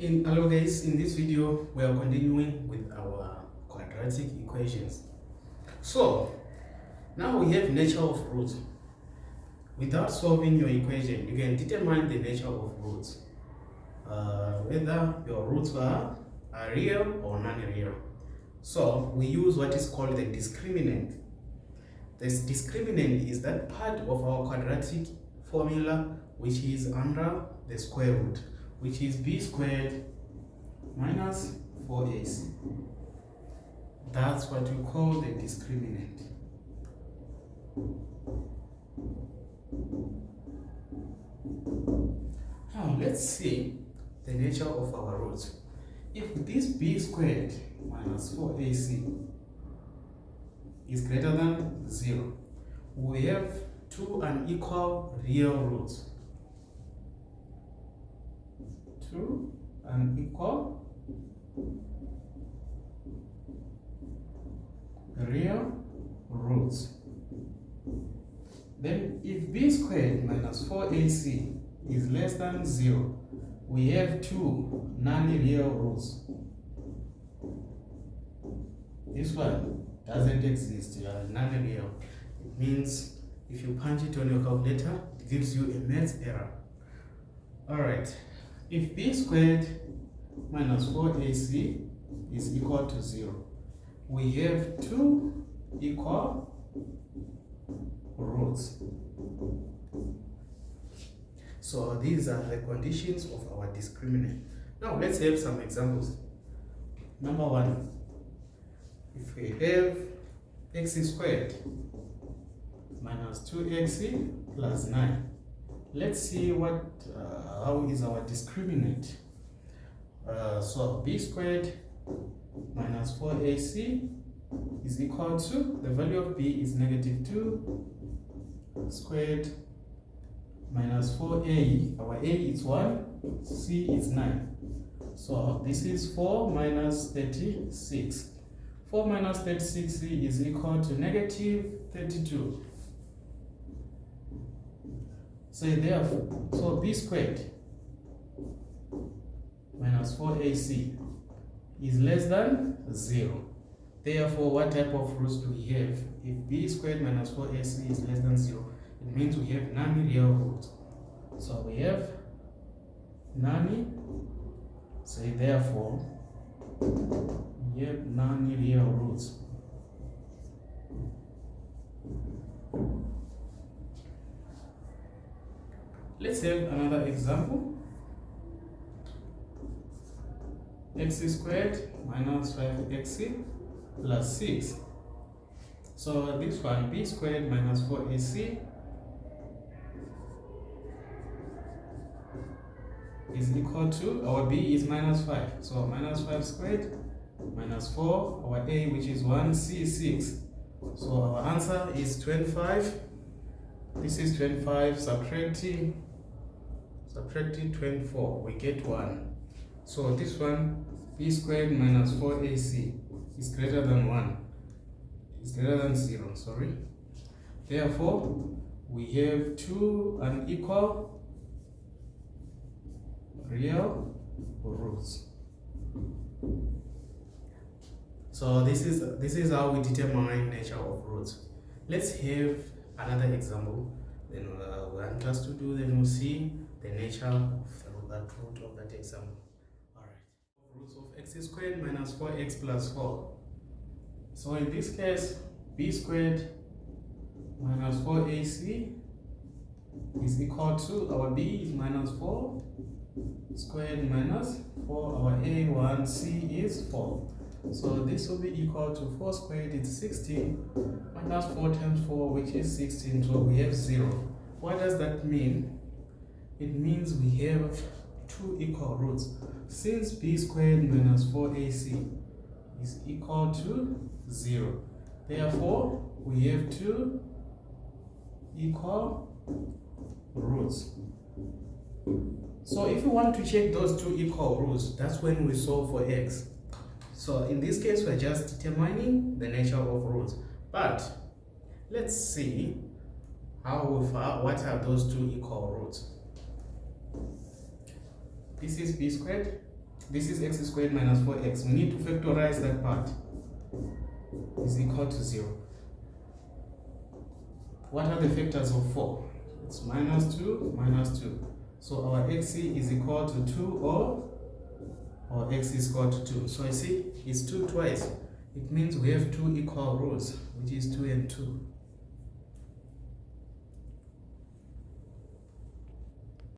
Hello guys, in this video we are continuing with our quadratic equations. So now we have nature of roots. Without solving your equation, you can determine the nature of roots, whether your roots are real or non-real. So we use what is called the discriminant. This discriminant is that part of our quadratic formula which is under the square root, which is b squared minus 4ac. That's what we call the discriminant. Now let's see the nature of our roots. If this b squared minus 4ac is greater than 0, we have two unequal real roots. Two unequal real roots. Then if b squared minus 4ac is less than 0, we have two non-real roots. This one doesn't exist, non-real. It means if you punch it on your calculator, it gives you a math error. Alright, if b squared minus 4ac is equal to 0, we have two equal roots. So these are the conditions of our discriminant. Now let's have some examples. Number one, if we have x squared minus 2x plus 9, let's see how is our discriminant. So b squared minus 4ac is equal to, the value of b is negative 2 squared minus 4a, our a is 1, c is 9. So this is 4 minus 36. 4 minus 36 is equal to negative 32. So therefore, so b squared minus 4ac is less than 0. Therefore, what type of roots do we have? If b squared minus 4ac is less than 0, it means we have non-real roots. So we have so therefore we have non-real roots. Let's have another example. X squared minus 5x plus 6. So this one, b squared minus 4ac is equal to, our b is minus 5. So minus 5 squared minus 4, our a which is 1, c is 6. So our answer is 25. This is 25, subtracting 24, we get 1. So this one, b squared minus 4ac is greater than 1. It's greater than 0, sorry. Therefore, we have two unequal real roots. So this is how we determine nature of roots. Let's have another example. Then we want us to do. Then we'll see the nature of that root of that example. All right. Roots of x squared minus 4x plus 4. So in this case, b squared minus 4ac is equal to, our b is minus 4 squared minus 4, our a 1, c is 4. So this will be equal to 4 squared, it's 16, minus 4 times 4, which is 16, so we have 0. What does that mean? It means we have two equal roots. Since b squared minus 4ac is equal to 0, therefore we have two equal roots. So if we want to check those two equal roots, that's when we solve for x. So in this case, we're just determining the nature of roots. But let's see what are those two equal roots. This is b squared this is x squared minus 4x. We need to factorize that part. Is equal to 0. What are the factors of 4? It's minus 2, minus 2. So our xc is equal to 2 or x is equal to 2. So you see, it's 2 twice. It means we have 2 equal rows, which is 2 and 2.